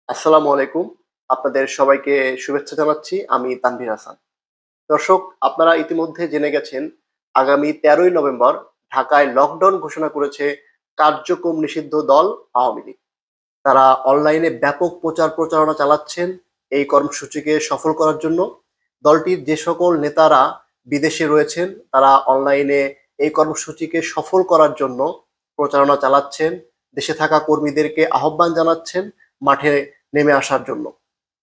আসসালামু আলাইকুম। আপনাদের সবাইকে শুভেচ্ছা জানাচ্ছি। আমি তানভীর হাসান। দর্শক, আপনারা ইতিমধ্যে জেনে গেছেন আগামী ১৩ই নভেম্বর ঢাকায় লকডাউন ঘোষণা করেছে কার্যক্রম নিষিদ্ধ দল আওয়ামী লীগ। তারা অনলাইনে ব্যাপক প্রচার প্রচারণা চালাচ্ছেন এই কর্মসূচিকে সফল করার জন্য। দলটির যে সকল নেতারা বিদেশে রয়েছেন তারা অনলাইনে এই কর্মসূচিকে সফল করার জন্য প্রচারণা চালাচ্ছেন। দেশে থাকা কর্মীদেরকে আহ্বান জানাচ্ছেন মাঠে নেমে আসার জন্য।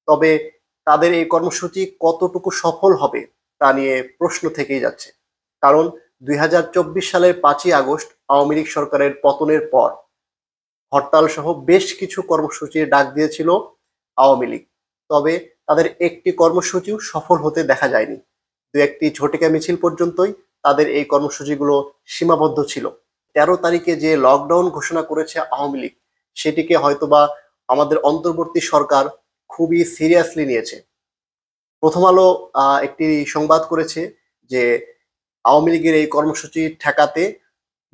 তবে তাদের এই কর্মসূচি কতটুকু সফল হবে তা নিয়ে প্রশ্ন থেকেই যাচ্ছে। কারণ ২০২৪ সালের ৫ই আগস্ট আওয়ামী লীগ সরকারের পতনের পর হরতাল সহ বেশ কিছু কর্মসূচির ডাক দিয়েছিল আওয়ামী লীগ। তবে তাদের একটি কর্মসূচিও সফল হতে দেখা যায়নি। দু একটি ঝটিকা মিছিল পর্যন্তই তাদের এই কর্মসূচিগুলো সীমাবদ্ধ ছিল। ১৩ তারিখে যে লকডাউন ঘোষণা করেছে আওয়ামী লীগ, সেটিকে হয়তোবা আমাদের অন্তর্বর্তী সরকার খুবই সিরিয়াসলি নিয়েছে। প্রথম আলো একটি সংবাদ করেছে যে আওয়ামী লীগের এই কর্মসূচি ঠেকাতে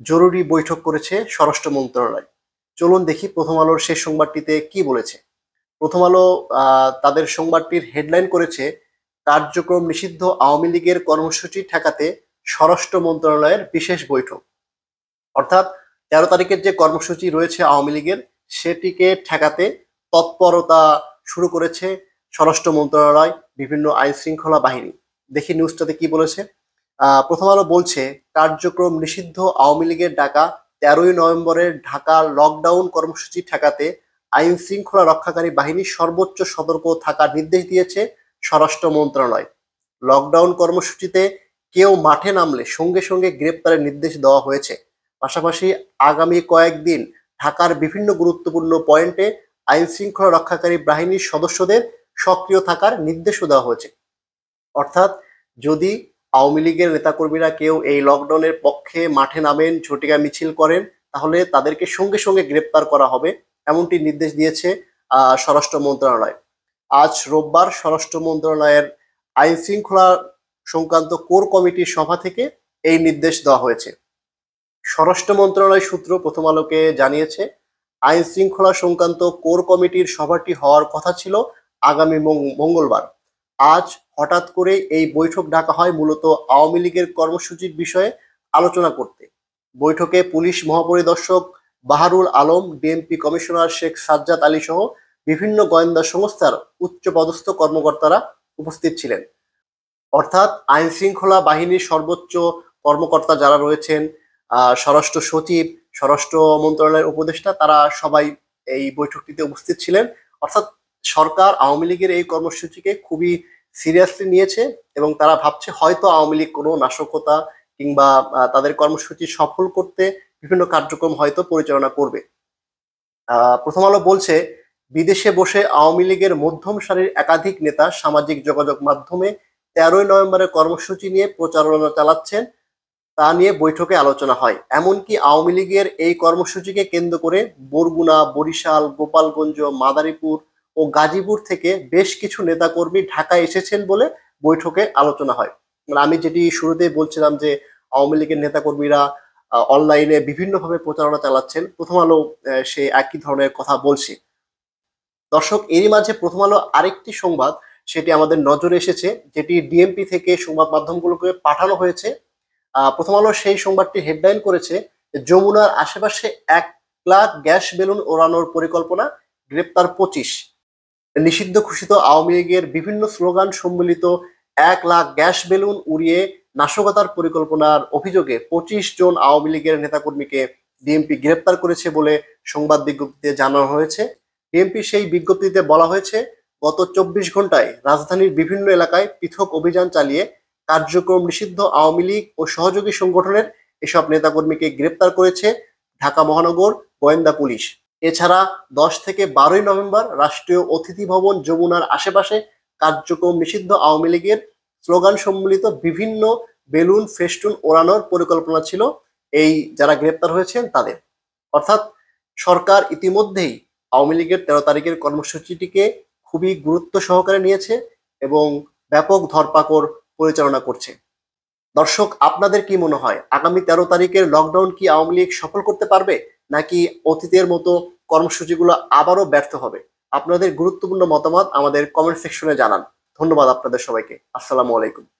জরুরি বৈঠক করেছে স্বরাষ্ট্র মন্ত্রণালয়। চলুন দেখি প্রথম আলোর শেষ সংবাদটিতে কি বলেছে। প্রথম আলো তাদের সংবাদটির হেডলাইন করেছে, কার্যক্রম নিষিদ্ধ আওয়ামী লীগের কর্মসূচি ঠেকাতে স্বরাষ্ট্র মন্ত্রণালয়ের বিশেষ বৈঠক। অর্থাৎ ১৩ তারিখের যে কর্মসূচি রয়েছে আওয়ামী লীগের, সেটিকে ঠেকাতে তৎপরতা শুরু করেছে স্বরাষ্ট্র মন্ত্রণালয়, বিভিন্ন আইন শৃঙ্খলা বাহিনী। দেখি নিউজটাতে কি বলেছে। প্রথম আলো বলছে, কার্যক্রম নিষিদ্ধ আওয়ামী লীগের ডাকা ১৩ই নভেম্বরের ঢাকা লকডাউন কর্মসূচি ঠেকাতে আইন শৃঙ্খলা রক্ষাকারী বাহিনী সর্বোচ্চ সতর্ক থাকার নির্দেশ দিয়েছে স্বরাষ্ট্র মন্ত্রণালয়। লকডাউন কর্মসূচিতে কেউ মাঠে নামলে সঙ্গে সঙ্গে গ্রেপ্তারের নির্দেশ দেওয়া হয়েছে। পাশাপাশি আগামী কয়েকদিন ঢাকার বিভিন্ন গুরুত্বপূর্ণ পয়েন্টে আইন শৃঙ্খলা রক্ষাকারী বাহিনীর সদস্যদের সক্রিয় থাকার নির্দেশও দেওয়া হয়েছে। অর্থাৎ যদি আওয়ামী লীগের নেতাকর্মীরা কেউ এই লকডাউনের পক্ষে মাঠে নামেন, ঝটিকা মিছিল করেন, তাহলে তাদেরকে সঙ্গে সঙ্গে গ্রেপ্তার করা হবে, এমনটি নির্দেশ দিয়েছে স্বরাষ্ট্র মন্ত্রণালয়। আজ রোববার স্বরাষ্ট্র মন্ত্রণালয়ের আইন শৃঙ্খলা সংক্রান্ত কোর কমিটির সভা থেকে এই নির্দেশ দেওয়া হয়েছে। স্বরাষ্ট্র মন্ত্রণালয় সূত্র প্রথম আলোকে জানিয়েছে, আইন শৃঙ্খলা সংক্রান্ত কোর কমিটির সভাটি হওয়ার কথা ছিল আগামী মঙ্গলবার। আজ হঠাৎ করে এই বৈঠক ডাকা হয় মূলত আওয়ামী লীগের কর্মসূচির বিষয়ে আলোচনা করতে। বৈঠকে পুলিশ মহাপরিদর্শক বাহারুল আলম, ডিএমপি কমিশনার শেখ সাজ্জাদ আলী সহ বিভিন্ন গোয়েন্দা সংস্থার উচ্চপদস্থ কর্মকর্তারা উপস্থিত ছিলেন। অর্থাৎ আইন শৃঙ্খলা বাহিনীর সর্বোচ্চ কর্মকর্তা যারা রয়েছেন, স্বরাষ্ট্র সচিব, স্বরাষ্ট্র মন্ত্রণালয়ের উপদেষ্টা, তারা সবাই এই বৈঠকটিতে উপস্থিত ছিলেন। অর্থাৎ সরকার আওয়ামী লীগের এই কর্মসূচিকে খুবই সিরিয়াসলি নিয়েছে এবং তারা ভাবছে হয়তো আওয়ামী লীগ কোনো নাশকতা কিংবা তাদের কর্মসূচি সফল করতে বিভিন্ন কার্যক্রম হয়তো পরিচালনা করবে। প্রথম আলো বলছে, বিদেশে বসে আওয়ামী লীগের মধ্যম সারির একাধিক নেতা সামাজিক যোগাযোগ মাধ্যমে ১৩ই নভেম্বরের কর্মসূচি নিয়ে প্রচারণা চালাচ্ছেন, তা নিয়ে বৈঠকে আলোচনা হয়। এমনকি আওয়ামী লীগের এই কর্মসূচিকে কেন্দ্র করে বরগুনা, বরিশাল, গোপালগঞ্জ, মাদারীপুর ও গাজীপুর থেকে বেশ কিছু নেতাকর্মী ঢাকায় এসেছেন বলে বৈঠকে আলোচনা হয়। মানে আমি যেটি শুরুতেই বলছিলাম যে আওয়ামী লীগের নেতাকর্মীরা অনলাইনে বিভিন্নভাবে প্রচারণা চালাচ্ছেন, প্রথম আলো সে একই ধরনের কথা বলছে। দর্শক, এরই মাঝে প্রথম আলো আরেকটি সংবাদ, সেটি আমাদের নজরে এসেছে, যেটি ডিএমপি থেকে সংবাদ মাধ্যমগুলোকে পাঠানো হয়েছে। প্রথম আলো সেই সংবাদটি হেডলাইন করেছে, যমুনার আশেপাশে ১,০০,০০০ গ্যাস বেলুন ওড়ানোর পরিকল্পনা, গ্রেপ্তার ২৫। নিষিদ্ধ ঘোষিত আওয়ামী লীগের বিভিন্ন স্লোগান সম্মিলিত ১,০০,০০০ গ্যাস বেলুন উড়িয়ে নাশকতার পরিকল্পনার অভিযোগে ২৫ জন আওয়ামী লীগের নেতাকর্মীকে ডিএমপি গ্রেপ্তার করেছে বলে সংবাদ বিজ্ঞপ্তিতে জানানো হয়েছে। ডিএমপি সেই বিজ্ঞপ্তিতে বলা হয়েছে, গত ২৪ ঘন্টায় রাজধানীর বিভিন্ন এলাকায় পৃথক অভিযান চালিয়ে কার্যক্রম নিষিদ্ধ আওয়ামী লীগ ও সহযোগী সংগঠনের এসব নেতাকর্মীকে গ্রেপ্তার করেছে ঢাকা মহানগর গোয়েন্দা পুলিশ। এছাড়া ১০ থেকে ১২ই নভেম্বর রাষ্ট্রীয় অতিথি ভবন যমুনার আশেপাশে কার্যক্রম নিষিদ্ধ আওয়ামী লীগের স্লোগান সম্মিলিত বিভিন্ন বেলুন ফেস্টুন ওড়ানোর পরিকল্পনা ছিল এই যারা গ্রেপ্তার হয়েছেন তাদের। অর্থাৎ সরকার ইতিমধ্যেই আওয়ামী লীগের ১৩ তারিখের কর্মসূচিটিকে খুবই গুরুত্ব সহকারে নিয়েছে এবং ব্যাপক ধরপাকড় পরিচালনা করছে। দর্শক, আপনাদের কি মনে হয় আগামী ১৩ তারিখের লকডাউন কি আওয়ামী লীগ সফল করতে পারবে, নাকি অতীতের মতো কর্মসূচিগুলো আবারও ব্যর্থ হবে? আপনাদের গুরুত্বপূর্ণ মতামত আমাদের কমেন্ট সেকশনে জানান। ধন্যবাদ আপনাদের সবাইকে। আসসালামু আলাইকুম।